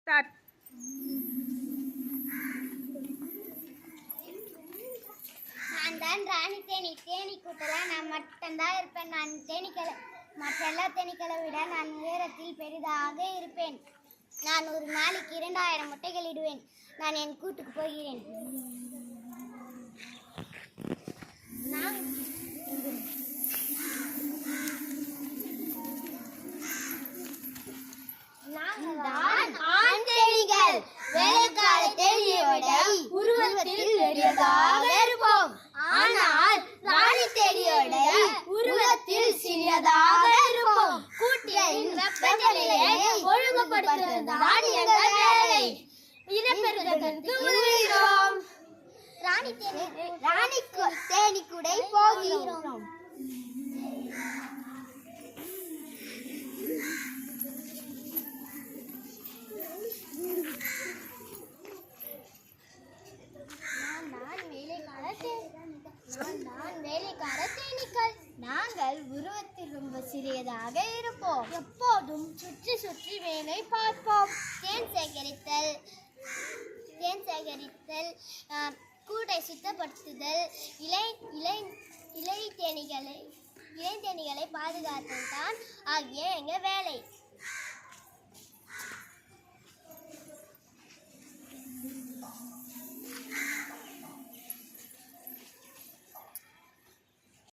Start. நான் தான் ராணி தேனி. தேனி கூட்டலாம் நான் மட்டும்தான் இருப்பேன். நான் தேனீக்களை மற்ற எல்லா தேனீக்களை விட நான் உயரத்தில் பெரிதாக இருப்பேன். நான் ஒரு நாளைக்கு 2000 முட்டைகள் இடுவேன். நான் என் கூட்டுக்கு போகிறேன். வேலைக்கார தேனியோட உருவத்தில் பெரியதாக இருப்போம். ஆனால் ராணி தேனியோட உருவத்தில் சிறியதாக இருப்போம். கூட்டின் வெப்பநிலையை ஒழுங்குபடுத்துவதுதான் எங்கள் வேலை. இனப்பெருக்கத்திற்கு உதவுகிறோம். ராணி தேனி கூட போகிறோம். நாங்கள் உருவத்தில் ரொம்ப சிறியதாக இருப்போம். எப்போதும் சுற்றி சுற்றி வேலை பார்ப்போம். தேன் சேகரித்தல், கூடை சுத்தப்படுத்துதல், இளை தேனிகளை பாதுகாத்தல் தான் ஆகிய எங்கள் வேலை.